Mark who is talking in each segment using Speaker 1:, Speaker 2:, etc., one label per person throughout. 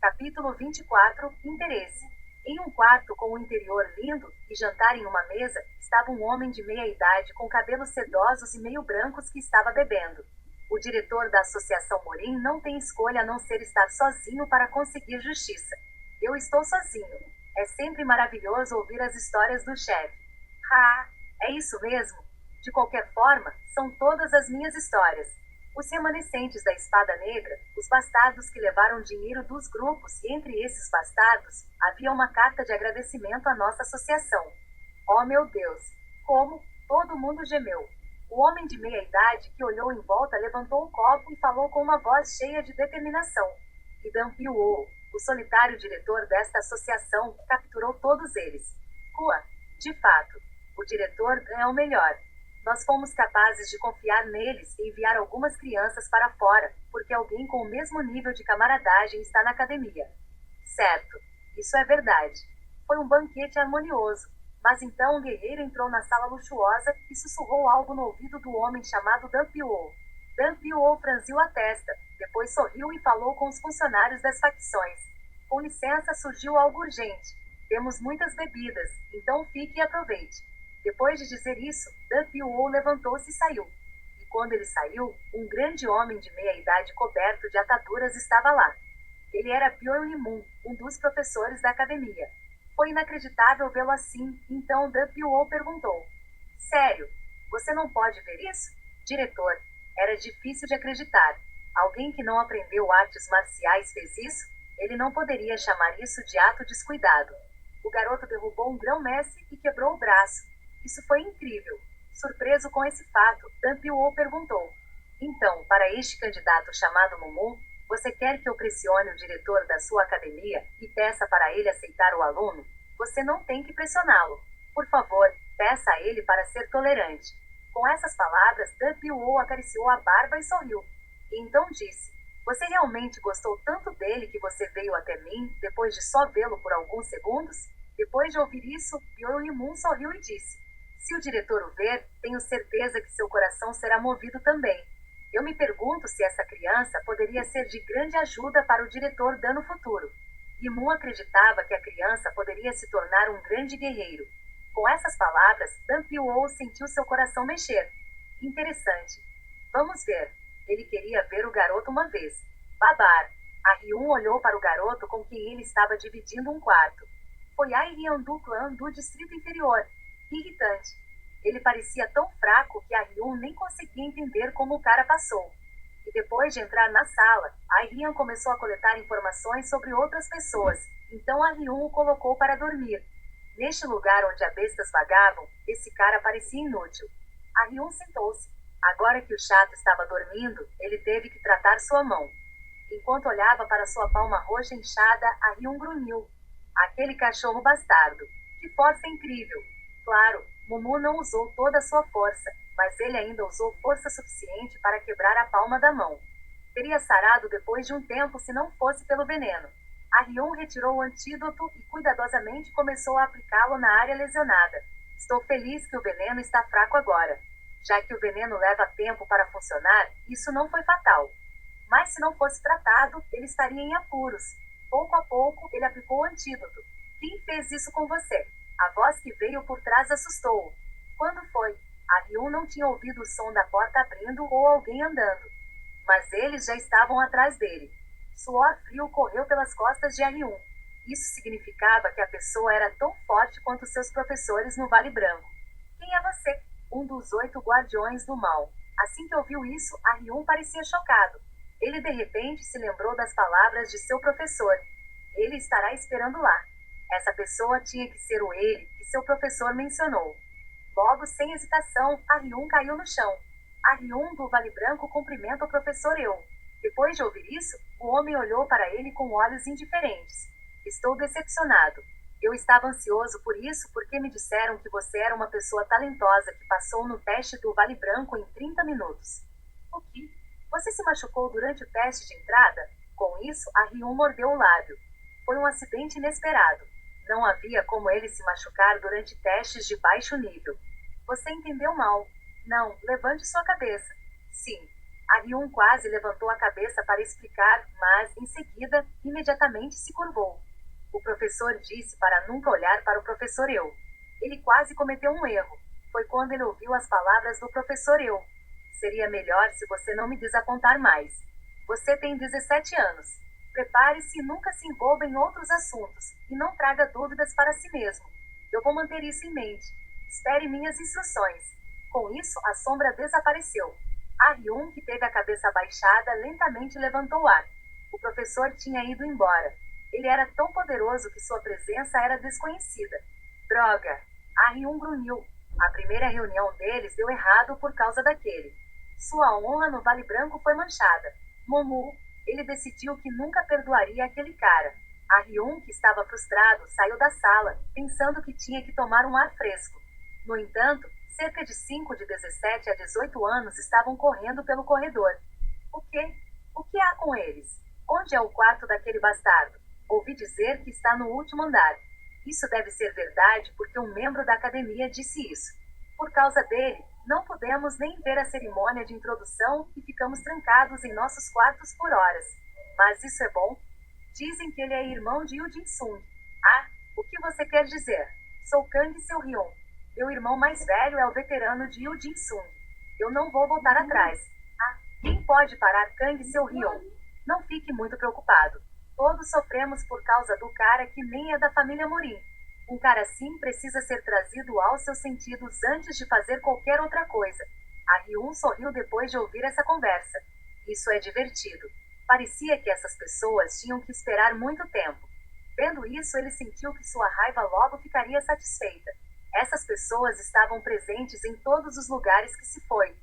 Speaker 1: Capítulo 24. Interesse. Em um quarto com um interior lindo, e jantar em uma mesa, estava um homem de meia idade com cabelos sedosos e meio brancos que estava bebendo. O diretor da Associação Morim não tem escolha a não ser estar sozinho para conseguir justiça. Eu estou sozinho. É sempre maravilhoso ouvir as histórias do chefe. Ah, é isso mesmo? De qualquer forma, são todas as minhas histórias. Os remanescentes da Espada Negra, os bastardos que levaram dinheiro dos grupos, e entre esses bastardos, havia uma carta de agradecimento à nossa associação. Oh meu Deus! Como? Todo mundo gemeu. O homem de meia idade que olhou em volta levantou o copo e falou com uma voz cheia de determinação. E Dampiuou, o solitário diretor desta associação, capturou todos eles. Cua! De fato, o diretor é o melhor. Nós fomos capazes de confiar neles e enviar algumas crianças para fora, porque alguém com o mesmo nível de camaradagem está na academia. Certo, isso é verdade. Foi um banquete harmonioso, mas então um guerreiro entrou na sala luxuosa e sussurrou algo no ouvido do homem chamado Dampiuou. Dampiuou franziu a testa, depois sorriu e falou com os funcionários das facções. Com licença, surgiu algo urgente. Temos muitas bebidas, então fique e aproveite. Depois de dizer isso, Dampiuou levantou-se e saiu. E quando ele saiu, um grande homem de meia idade coberto de ataduras estava lá. Ele era Byo-Limun, um dos professores da academia. Foi inacreditável vê-lo assim, então Dampiuou perguntou. Sério? Você não pode ver isso? Diretor, era difícil de acreditar. Alguém que não aprendeu artes marciais fez isso? Ele não poderia chamar isso de ato descuidado. O garoto derrubou um grão-mestre e quebrou o braço. Isso foi incrível. Surpreso com esse fato, Dampiuou perguntou. Então, para este candidato chamado Mumu, você quer que eu pressione o diretor da sua academia e peça para ele aceitar o aluno? Você não tem que pressioná-lo. Por favor, peça a ele para ser tolerante. Com essas palavras, Dampiuou acariciou a barba e sorriu. E então disse, você realmente gostou tanto dele que você veio até mim, depois de só vê-lo por alguns segundos? Depois de ouvir isso, Byo-Limun sorriu e disse, se o diretor o ver, tenho certeza que seu coração será movido também. Eu me pergunto se essa criança poderia ser de grande ajuda para o diretor no futuro. Limun acreditava que a criança poderia se tornar um grande guerreiro. Com essas palavras, Dampiuou sentiu seu coração mexer. Interessante. Vamos ver. Ele queria ver o garoto uma vez. Babar. A Ryun olhou para o garoto com quem ele estava dividindo um quarto. Foi Ai Rian do clã do Distrito Inferior. Irritante. Ele parecia tão fraco que a Ryun nem conseguia entender como o cara passou. E depois de entrar na sala, a Rian começou a coletar informações sobre outras pessoas, então a Ryun o colocou para dormir. Neste lugar onde abestas vagavam, esse cara parecia inútil. A Ryun sentou-se. Agora que o chato estava dormindo, ele teve que tratar sua mão. Enquanto olhava para sua palma roxa inchada, a Ryun grunhiu. Aquele cachorro bastardo. Que força incrível! Claro, Mumu não usou toda a sua força, mas ele ainda usou força suficiente para quebrar a palma da mão. Teria sarado depois de um tempo se não fosse pelo veneno. A Ryun retirou o antídoto e cuidadosamente começou a aplicá-lo na área lesionada. Estou feliz que o veneno está fraco agora. Já que o veneno leva tempo para funcionar, isso não foi fatal. Mas se não fosse tratado, ele estaria em apuros. Pouco a pouco, ele aplicou o antídoto. Quem fez isso com você? A voz que veio por trás assustou-o. Quando foi? A Ryun não tinha ouvido o som da porta abrindo ou alguém andando. Mas eles já estavam atrás dele. Suor frio correu pelas costas de Ryun. Isso significava que a pessoa era tão forte quanto seus professores no Vale Branco. Quem é você? Um dos 8 guardiões do mal. Assim que ouviu isso, a Ryun parecia chocado. Ele de repente se lembrou das palavras de seu professor. Ele estará esperando lá. Essa pessoa tinha que ser o ele que seu professor mencionou. Logo, sem hesitação, a Ryun caiu no chão. A Ryun do Vale Branco cumprimenta o professor Eu. Depois de ouvir isso, o homem olhou para ele com olhos indiferentes. Estou decepcionado. Eu estava ansioso por isso porque me disseram que você era uma pessoa talentosa que passou no teste do Vale Branco em 30 minutos. O que? Você se machucou durante o teste de entrada? Com isso, a Ryun mordeu o lábio. Foi um acidente inesperado. Não havia como ele se machucar durante testes de baixo nível. Você entendeu mal. Não, levante sua cabeça. Sim. A Hyun quase levantou a cabeça para explicar, mas, em seguida, imediatamente se curvou. O professor disse para nunca olhar para o professor Eu. Ele quase cometeu um erro. Foi quando ele ouviu as palavras do professor Eu. Seria melhor se você não me desapontar mais. Você tem 17 anos. Prepare-se e nunca se envolva em outros assuntos, e não traga dúvidas para si mesmo. Eu vou manter isso em mente. Espere minhas instruções. Com isso, a sombra desapareceu. A Hyun, que teve a cabeça abaixada, lentamente levantou o ar. O professor tinha ido embora. Ele era tão poderoso que sua presença era desconhecida. Droga! A Hyun grunhiu. A primeira reunião deles deu errado por causa daquele. Sua honra no Vale Branco foi manchada. Momu, ele decidiu que nunca perdoaria aquele cara. A Hyun, que estava frustrado, saiu da sala, pensando que tinha que tomar um ar fresco. No entanto, cerca de 5 de 17 a 18 anos estavam correndo pelo corredor. O quê? O que há com eles? Onde é o quarto daquele bastardo? Ouvi dizer que está no último andar. Isso deve ser verdade porque um membro da academia disse isso. Por causa dele, não pudemos nem ver a cerimônia de introdução e ficamos trancados em nossos quartos por horas. Mas isso é bom? Dizem que ele é irmão de Yoo Jin-sung. Ah, o que você quer dizer? Sou Kang Seo-hyun. Meu irmão mais velho é o veterano de Yoo Jin-sung. Eu não vou voltar atrás. Ah, quem pode parar Kang Seo-hyun? Não fique muito preocupado. Todos sofremos por causa do cara que nem é da família Morin. Um cara assim precisa ser trazido aos seus sentidos antes de fazer qualquer outra coisa. A Hyun sorriu depois de ouvir essa conversa. Isso é divertido. Parecia que essas pessoas tinham que esperar muito tempo. Vendo isso, ele sentiu que sua raiva logo ficaria satisfeita. Essas pessoas estavam presentes em todos os lugares que se foi.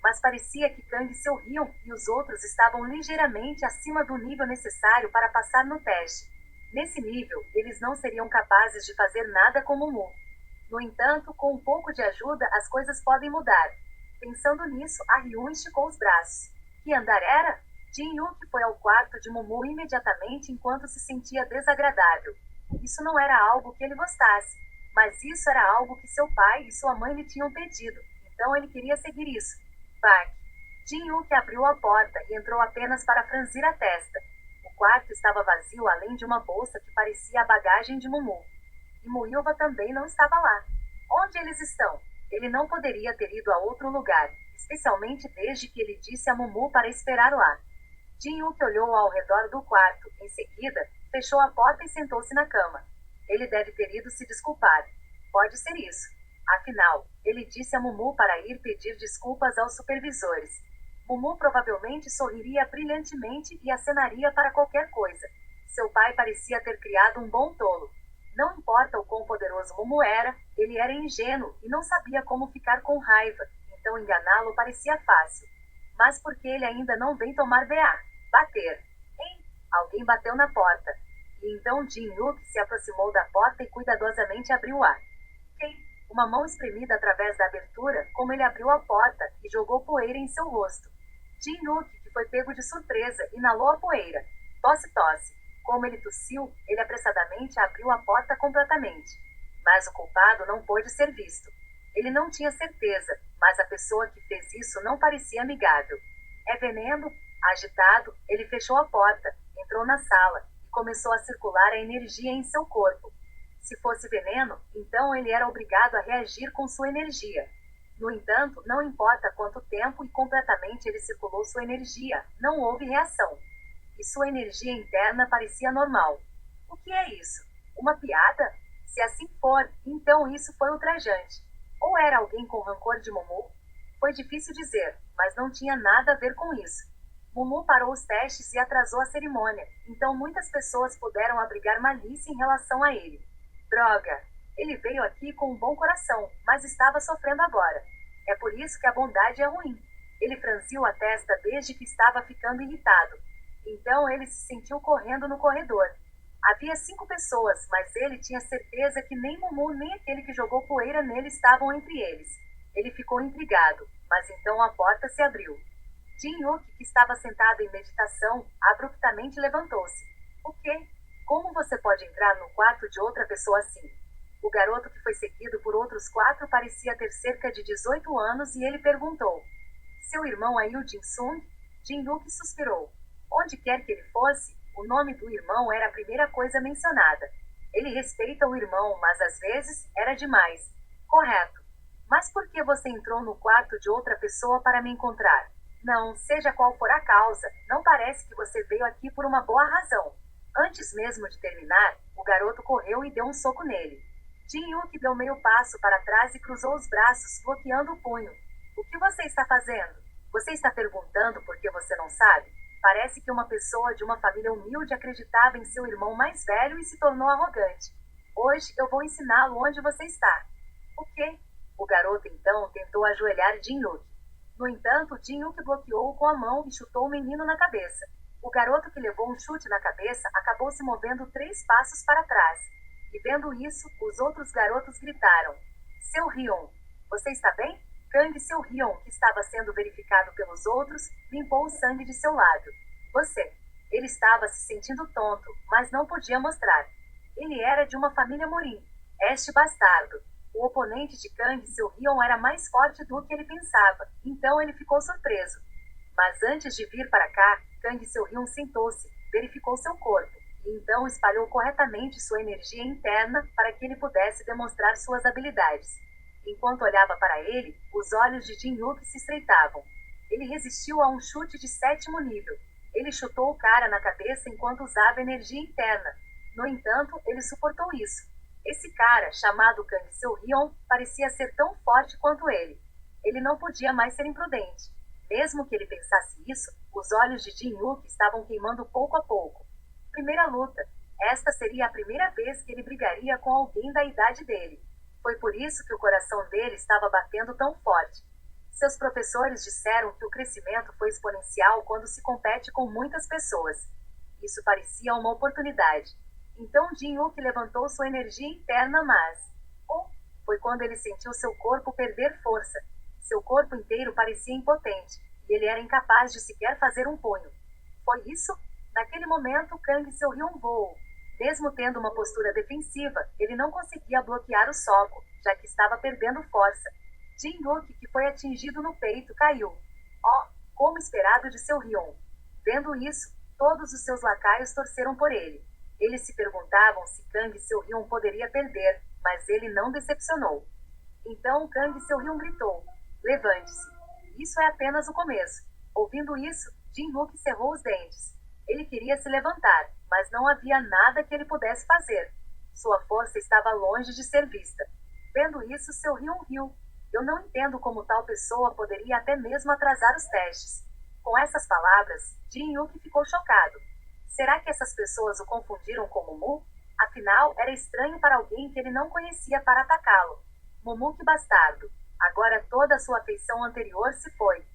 Speaker 1: Mas parecia que Kang Seo-hyun e os outros estavam ligeiramente acima do nível necessário para passar no teste. Nesse nível, eles não seriam capazes de fazer nada como Mu. No entanto, com um pouco de ajuda, as coisas podem mudar. Pensando nisso, a Hyun esticou os braços. Que andar era? Jin-Yook foi ao quarto de Mumu imediatamente enquanto se sentia desagradável. Isso não era algo que ele gostasse, mas isso era algo que seu pai e sua mãe lhe tinham pedido, então ele queria seguir isso. Bak. Jin-Yook abriu a porta e entrou apenas para franzir a testa. O quarto estava vazio além de uma bolsa que parecia a bagagem de Mumu. E Muilva também não estava lá. Onde eles estão? Ele não poderia ter ido a outro lugar, especialmente desde que ele disse a Mumu para esperar lá. Jin-Yook olhou ao redor do quarto, em seguida, fechou a porta e sentou-se na cama. Ele deve ter ido se desculpar. Pode ser isso. Afinal, ele disse a Mumu para ir pedir desculpas aos supervisores. Mumu provavelmente sorriria brilhantemente e acenaria para qualquer coisa. Seu pai parecia ter criado um bom tolo. Não importa o quão poderoso Mumu era, ele era ingênuo e não sabia como ficar com raiva, então enganá-lo parecia fácil. Mas por que ele ainda não vem tomar BA? Bater. Hein? Alguém bateu na porta. E então Jin-Yook se aproximou da porta e cuidadosamente abriu-a. Quem? Uma mão espremida através da abertura, como ele abriu a porta, e jogou poeira em seu rosto. Jin-Yook, que foi pego de surpresa, inalou a poeira. Tosse, tosse. Como ele tossiu, ele apressadamente abriu a porta completamente. Mas o culpado não pôde ser visto. Ele não tinha certeza, mas a pessoa que fez isso não parecia amigável. É veneno? Agitado, ele fechou a porta, entrou na sala, e começou a circular a energia em seu corpo. Se fosse veneno, então ele era obrigado a reagir com sua energia. No entanto, não importa quanto tempo e completamente ele circulou sua energia, não houve reação. E sua energia interna parecia normal. O que é isso? Uma piada? Se assim for, então isso foi ultrajante. Ou era alguém com rancor de Mumu? Foi difícil dizer, mas não tinha nada a ver com isso. Mumu parou os testes e atrasou a cerimônia, então muitas pessoas puderam abrigar malícia em relação a ele. Droga! Ele veio aqui com um bom coração, mas estava sofrendo agora. É por isso que a bondade é ruim. Ele franziu a testa desde que estava ficando irritado. Então ele se sentiu correndo no corredor. Havia 5 pessoas, mas ele tinha certeza que nem Mumu nem aquele que jogou poeira nele estavam entre eles. Ele ficou intrigado, mas então a porta se abriu. Jin-Yook, que estava sentado em meditação, abruptamente levantou-se. O quê? Como você pode entrar no quarto de outra pessoa assim? O garoto, que foi seguido por outros 4, parecia ter cerca de 18 anos e ele perguntou. Seu irmão é Yoo Jin-sung? Jin-Yuk suspirou. Onde quer que ele fosse, o nome do irmão era a primeira coisa mencionada. Ele respeita o irmão, mas às vezes era demais. Correto. Mas por que você entrou no quarto de outra pessoa para me encontrar? Não, seja qual for a causa, não parece que você veio aqui por uma boa razão. Antes mesmo de terminar, o garoto correu e deu um soco nele. Jin-Yuk deu meio passo para trás e cruzou os braços, bloqueando o punho. O que você está fazendo? Você está perguntando por que você não sabe? Parece que uma pessoa de uma família humilde acreditava em seu irmão mais velho e se tornou arrogante. Hoje eu vou ensiná-lo onde você está. O quê? O garoto então tentou ajoelhar Jin-Yuk. No entanto, Jin-Yuk bloqueou-o com a mão e chutou o menino na cabeça. O garoto que levou um chute na cabeça acabou se movendo 3 passos para trás. E vendo isso, os outros garotos gritaram. Seu Hyun, você está bem? Kang Seu Hyun, que estava sendo verificado pelos outros, limpou o sangue de seu lábio. Você. Ele estava se sentindo tonto, mas não podia mostrar. Ele era de uma família Morin. Este bastardo. O oponente de Kang Seu Hyun era mais forte do que ele pensava, então ele ficou surpreso. Mas antes de vir para cá, Kang Seu Hyun sentou-se, verificou seu corpo, e então espalhou corretamente sua energia interna para que ele pudesse demonstrar suas habilidades. Enquanto olhava para ele, os olhos de Jin-Yuk se estreitavam. Ele resistiu a um chute de 7º nível. Ele chutou o cara na cabeça enquanto usava energia interna. No entanto, ele suportou isso. Esse cara, chamado Kang Seu Hyun, parecia ser tão forte quanto ele. Ele não podia mais ser imprudente. Mesmo que ele pensasse isso, os olhos de Jin-Yuk estavam queimando pouco a pouco. Primeira luta. Esta seria a primeira vez que ele brigaria com alguém da idade dele. Foi por isso que o coração dele estava batendo tão forte. Seus professores disseram que o crescimento foi exponencial quando se compete com muitas pessoas. Isso parecia uma oportunidade. Então Jin-Yuk levantou sua energia interna, mas... foi quando ele sentiu seu corpo perder força. Seu corpo inteiro parecia impotente, e ele era incapaz de sequer fazer um punho. Foi isso? Naquele momento, Kang Seu Hyun voou. Mesmo tendo uma postura defensiva, ele não conseguia bloquear o soco, já que estava perdendo força. Jin-Yuk, que foi atingido no peito, caiu. Como esperado de Seu Hyun. Vendo isso, todos os seus lacaios torceram por ele. Eles se perguntavam se Kang Seu Hyun poderia perder, mas ele não decepcionou. Então Kang Seu Hyun gritou. Levante-se. Isso é apenas o começo. Ouvindo isso, Jin-Yuk cerrou os dentes. Ele queria se levantar, mas não havia nada que ele pudesse fazer. Sua força estava longe de ser vista. Vendo isso, Seu Hyun riu. Eu não entendo como tal pessoa poderia até mesmo atrasar os testes. Com essas palavras, Jin-Yuk ficou chocado. Será que essas pessoas o confundiram com Mumu? Afinal, era estranho para alguém que ele não conhecia para atacá-lo. Mumu, que bastardo. Agora toda a sua afeição anterior se foi.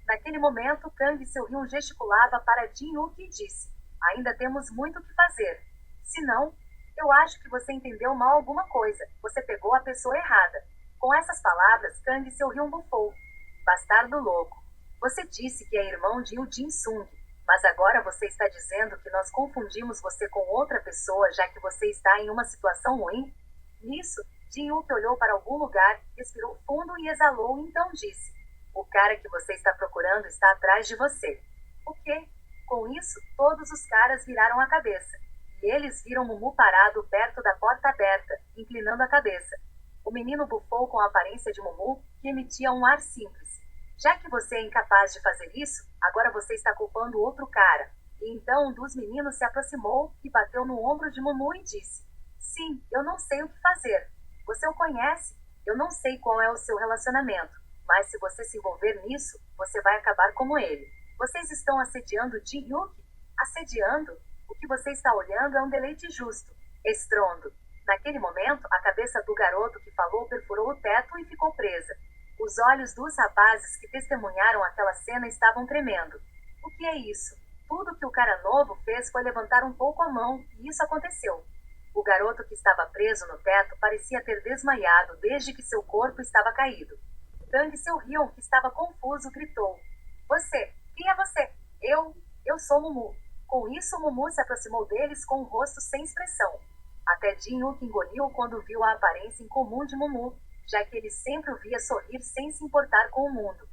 Speaker 1: Naquele momento, Kang Seu Hyun gesticulava para Jin-Yuk e disse: ainda temos muito o que fazer. Se não, eu acho que você entendeu mal alguma coisa. Você pegou a pessoa errada. Com essas palavras, Kang Seu Hyun bufou. Bastardo louco. Você disse que é irmão de Yu Jin-Sung, mas agora você está dizendo que nós confundimos você com outra pessoa já que você está em uma situação ruim? Nisso, Jin-Yuk olhou para algum lugar, respirou fundo e exalou e então disse: o cara que você está procurando está atrás de você. O quê? Com isso, todos os caras viraram a cabeça. E eles viram Mumu parado perto da porta aberta, inclinando a cabeça. O menino bufou com a aparência de Mumu, que emitia um ar simples. Já que você é incapaz de fazer isso, agora você está culpando outro cara. E então um dos meninos se aproximou e bateu no ombro de Mumu e disse: sim, eu não sei o que fazer. Você o conhece? Eu não sei qual é o seu relacionamento, mas se você se envolver nisso, você vai acabar como ele. Vocês estão assediando Jin-Yuk? Assediando? O que você está olhando é um deleite justo. Estrondo. Naquele momento, a cabeça do garoto que falou perfurou o teto e ficou presa. Os olhos dos rapazes que testemunharam aquela cena estavam tremendo. O que é isso? Tudo que o cara novo fez foi levantar um pouco a mão, e isso aconteceu. O garoto que estava preso no teto parecia ter desmaiado desde que seu corpo estava caído. Kang Seu Hyun, que estava confuso, gritou: você! Quem é você? Eu sou Mumu. Com isso, Mumu se aproximou deles com um rosto sem expressão. Até Jin-Yuk engoliu quando viu a aparência incomum de Mumu, já que ele sempre o via sorrir sem se importar com o mundo.